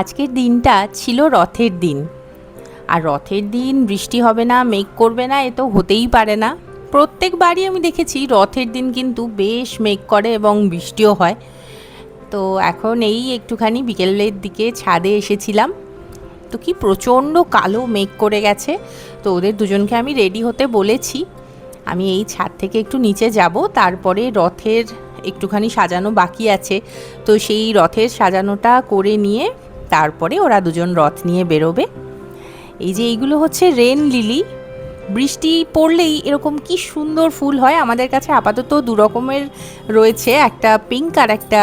আজকের দিনটা ছিল রথের দিন। আর রথের দিন বৃষ্টি হবে না, মেঘ করবে না, এ তো হতেই পারে না। প্রত্যেকবারই আমি দেখেছি রথের দিন কিন্তু বেশ মেঘ করে এবং বৃষ্টিও হয়। তো এখন এই একটুখানি বিকেলের দিকে ছাদে এসেছিলাম, তো কি প্রচণ্ড কালো মেঘ করে গেছে। তো ওদের দুজনকে আমি রেডি হতে বলেছি। আমি এই ছাদ থেকে একটু নিচে যাব, তারপরে রথের একটুখানি সাজানো বাকি আছে, তো সেই রথের সাজানোটা করে নিয়ে তারপরে ওরা দুজন রথ নিয়ে বেরোবে। এই যে এইগুলো হচ্ছে রেন লিলি। বৃষ্টি পড়লেই এরকম কি সুন্দর ফুল হয়। আমাদের কাছে আপাতত দু রকমের রয়েছে, একটা পিঙ্ক আর একটা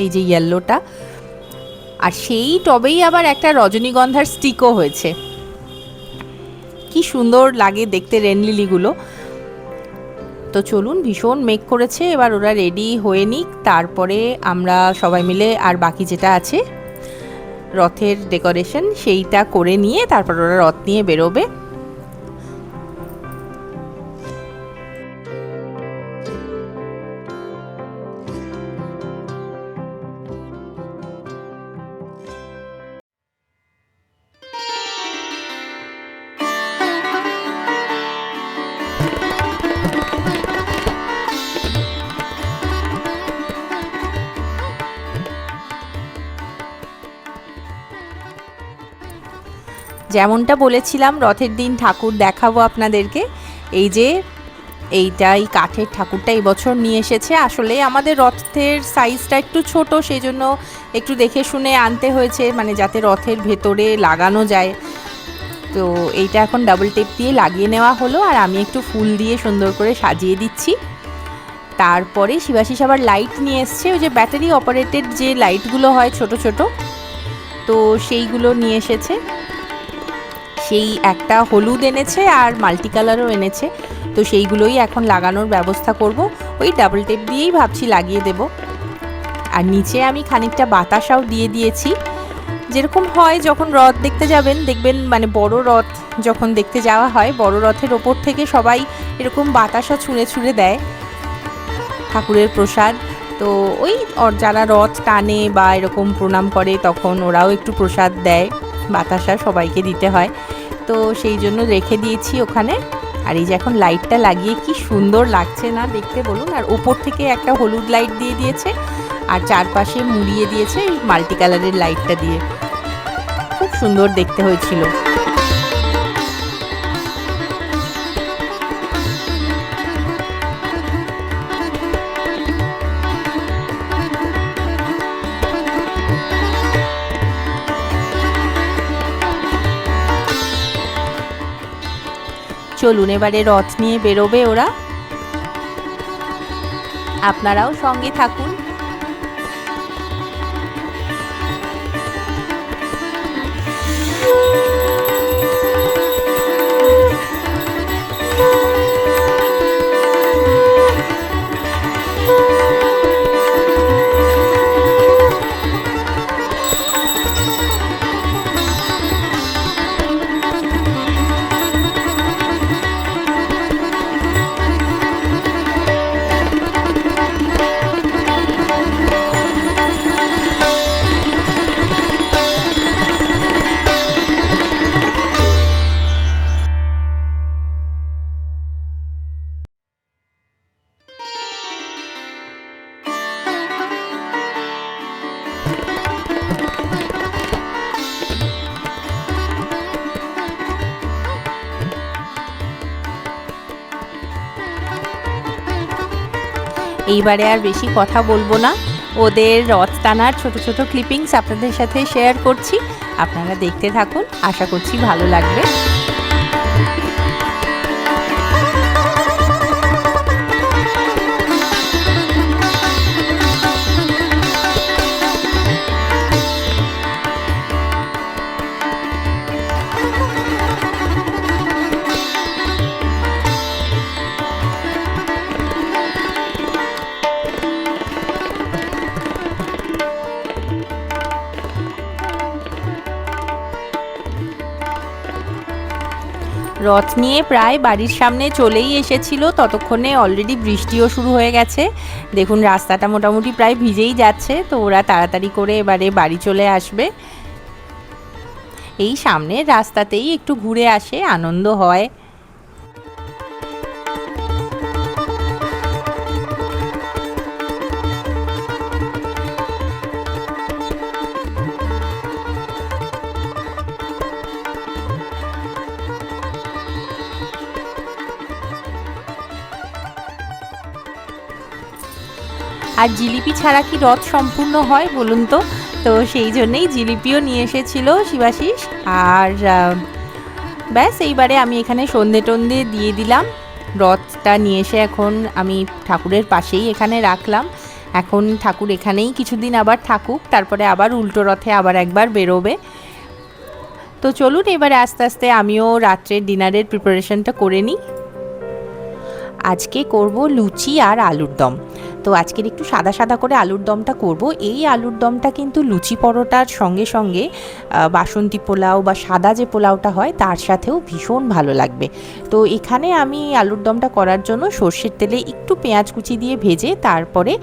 এই যে ইয়েলোটা। আর সেই টবেই আবার একটা রজনীগন্ধার স্টিকও হয়েছে। কি সুন্দর লাগে দেখতে রেন লিলিগুলো। তো চলুন, ভীষণ মেঘ করেছে, এবার ওরা রেডি হয়ে নিক, তারপরে আমরা সবাই মিলে আর বাকি যেটা আছে রথের ডেকোরেশন সেইটা করে নিয়ে তারপর ওরা রথ নিয়ে বেরোবে। যেমনটা বলেছিলাম রথের দিন ঠাকুর দেখাবো আপনাদেরকে। এই যে এই কাঠের ঠাকুরটা এই বছর নিয়ে এসেছে। আসলে আমাদের রথের সাইজটা একটু ছোট, সেই জন্য একটু দেখে শুনে আনতে হয়েছে, মানে যাতে রথের ভেতরে লাগানো যায়। তো এইটা এখন ডাবল টেপ দিয়ে লাগিয়ে নেওয়া হলো, আর আমি একটু ফুল দিয়ে সুন্দর করে সাজিয়ে দিচ্ছি। তারপরে শিবাশিস আবার লাইট নিয়ে এসছে, ওই যে ব্যাটারি অপারেটেড যে লাইটগুলো হয় ছোট ছোট, তো সেইগুলো নিয়ে এসেছে। সেই একটা হলুদ এনেছে আর মাল্টি কালারও এনেছে, তো সেইগুলোই এখন লাগানোর ব্যবস্থা করব। ওই ডাবল টেপ দিয়েই ভাবছি লাগিয়ে দেব। আর নিচে আমি খানিকটা বাতাসাও দিয়ে দিয়েছি, যেরকম হয় যখন রথ দেখতে যাবেন, দেখবেন মানে বড় রথ যখন দেখতে যাওয়া হয়, বড় রথের ওপর থেকে সবাই এরকম বাতাসা ছুঁড়ে ছুঁড়ে দেয় ঠাকুরের প্রসাদ। তো ওই যারা রথ টানে বা এরকম প্রণাম করে তখন ওরাও একটু প্রসাদ দেয়, বাতাসা সবাইকে দিতে হয়। তো সেই জন্য রেখে দিয়েছি ওখানে। আর এই যে এখন লাইটটা লাগিয়ে কি সুন্দর লাগছে না দেখতে বলুন। আর ওপর থেকে একটা হলুদ লাইট দিয়ে দিয়েছে, আর চারপাশে মুড়িয়ে দিয়েছে মাল্টি কালারের লাইটটা দিয়ে, খুব সুন্দর দেখতে হয়েছিল। চলুন, এবারে রথ নিয়ে বেরোবে ওরা, আপনারাও সঙ্গে থাকুন। এইবারে আর বেশি কথা বলবো না, ওদের রথ টানার ছোট ছোট ক্লিপিংস আপনাদের সাথে শেয়ার করছি, আপনারা দেখতে থাকুন, আশা করছি ভালো লাগবে। রথ নিয়ে প্রায় বাড়ির সামনে চলেই এসেছিল, ততক্ষণে অলরেডি বৃষ্টিও শুরু হয়ে গেছে। দেখুন রাস্তাটা মোটামুটি প্রায় ভিজেই যাচ্ছে, তো ওরা তাড়াতাড়ি করে এবারে বাড়ি চলে আসবে। এই সামনের রাস্তাতেই একটু ঘুরে আসে, আনন্দ হয়। আর জিলিপি ছাড়া কি রথ সম্পূর্ণ হয় বলুন তো? তো সেই জন্যেই জিলিপিও নিয়ে এসেছিল শিবাশিস। আর ব্যাস এইবারে আমি এখানে সন্ধে টন্ধে দিয়ে দিলাম। রথটা নিয়ে এসে এখন আমি ঠাকুরের পাশেই এখানে রাখলাম। এখন ঠাকুর এখানেই কিছুদিন আবার থাকুক, তারপরে আবার উল্টো রথে আবার একবার বেরোবে। তো চলুন এবারে আস্তে আস্তে আমিও রাত্রের ডিনারের প্রিপারেশনটা করে নিই। আজকে করব লুচি আর আলুর দম। তো আজকের একটু সাদা সাদা করে আলুর দমটা করব। এই আলুর দমটা কিন্তু লুচি পরোটার সঙ্গে সঙ্গে বাসন্তী পোলাও বা সাদা যে পোলাওটা হয় তার সাথেও ভীষণ ভালো লাগবে। তো এখানে আমি আলুর দমটা করার জন্য সর্ষের তেলে একটু পেঁয়াজ কুচি দিয়ে ভেজে তারপরে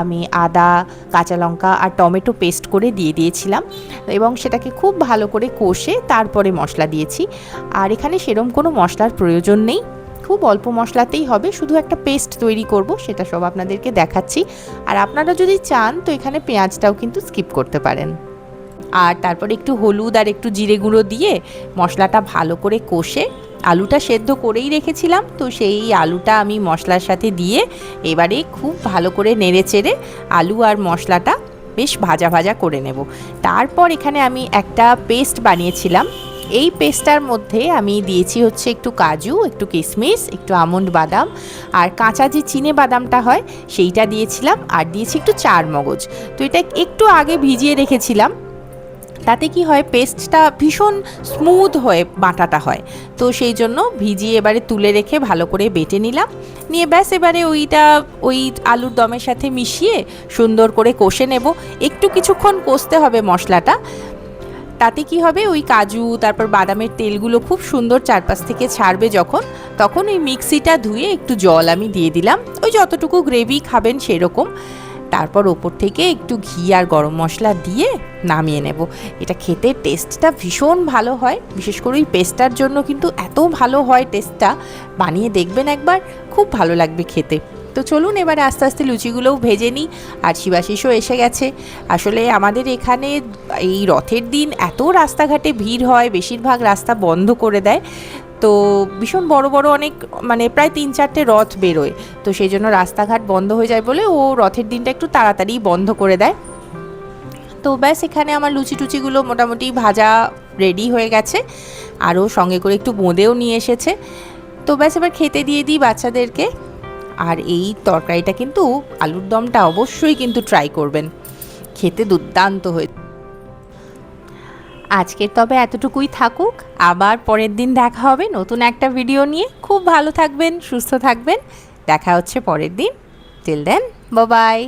আমি আদা, কাঁচা লঙ্কা আর টমেটো পেস্ট করে দিয়ে দিয়েছিলাম এবং সেটাকে খুব ভালো করে কষে তারপরে মশলা দিয়েছি। আর এখানে সেরকম কোনো মশলার প্রয়োজন নেই, খুব অল্প মশলাতেই হবে, শুধু একটা পেস্ট তৈরি করব, সেটা সব আপনাদেরকে দেখাচ্ছি। আর আপনারা যদি চান তো এখানে পেঁয়াজটাও কিন্তু স্কিপ করতে পারেন। আর তারপরে একটু হলুদ আর একটু জিরে গুঁড়ো দিয়ে মশলাটা ভালো করে কষে, আলুটা সেদ্ধ করেই রেখেছিলাম, তো সেই আলুটা আমি মশলার সাথে দিয়ে এবারে খুব ভালো করে নেড়ে চেড়ে আলু আর মশলাটা বেশ ভাজা ভাজা করে নেব। তারপর এখানে আমি একটা পেস্ট বানিয়েছিলাম। এই পেস্টটার মধ্যে আমি দিয়েছি হচ্ছে একটু কাজু, একটু কিশমিশ, একটু আমন্ড বাদাম আর কাঁচা যে চিনে বাদামটা হয় সেইটা দিয়েছিলাম, আর দিয়েছি একটু চার মগজ। তো এটা একটু আগে ভিজিয়ে রেখেছিলাম, তাতে কি হয় পেস্টটা ভীষণ স্মুথ হয়ে বাটাটা হয়। তো সেই জন্য ভিজিয়ে এবারে তুলে রেখে ভালো করে বেটে নিলাম। নিয়ে ব্যাস এবারে ওই আলুর দমের সাথে মিশিয়ে সুন্দর করে কষে নেব। একটু কিছুক্ষণ কষতে হবে মশলাটা, তাতে কি হবে ওই কাজু তারপর বাদামের তেলগুলো খুব সুন্দর চারপাশ থেকে ছাড়বে যখন, তখন ওই মিক্সিটা ধুয়ে একটু জল আমি দিয়ে দিলাম, ওই যতটুকু গ্রেভি খাবেন সেরকম। তারপর ওপর থেকে একটু ঘি আর গরম মশলা দিয়ে নামিয়ে নেব। এটা খেতে টেস্টটা ভীষণ ভালো হয়, বিশেষ করে ওই পেস্টটার জন্য কিন্তু এত ভালো হয় টেস্টটা। বানিয়ে দেখবেন একবার, খুব ভালো লাগবে খেতে। তো চলুন এবারে আস্তে আস্তে লুচিগুলোও ভেজে নিই। আর শিবাশিসও এসে গেছে। আসলে আমাদের এখানে এই রথের দিন এত রাস্তাঘাটে ভিড় হয়, বেশিরভাগ রাস্তা বন্ধ করে দেয়। তো ভীষণ বড় বড় অনেক, মানে প্রায় 3-4টে রথ বেরোয়, তো সেই জন্য রাস্তাঘাট বন্ধ হয়ে যায় বলে ও রথের দিনটা একটু তাড়াতাড়ি বন্ধ করে দেয়। তো ব্যাস এখানে আমার লুচি টুচিগুলো মোটামুটি ভাজা রেডি হয়ে গেছে, আরও সঙ্গে করে একটু বোঁদেও নিয়ে এসেছে। তো ব্যাস এবার খেতে দিয়ে দিই বাচ্চাদেরকে। আর এই তরকারিটা কিন্তু আলুর দমটা অবশ্যই কিন্তু ট্রাই করবেন, খেতে দুর্দান্ত হয়ে। আজকের তবে এতটুকুই থাকুক, আবার পরের দিন দেখা হবে নতুন একটা ভিডিও নিয়ে। খুব ভালো থাকবেন, সুস্থ থাকবেন, দেখা হচ্ছে পরের দিন। Till then, bye by.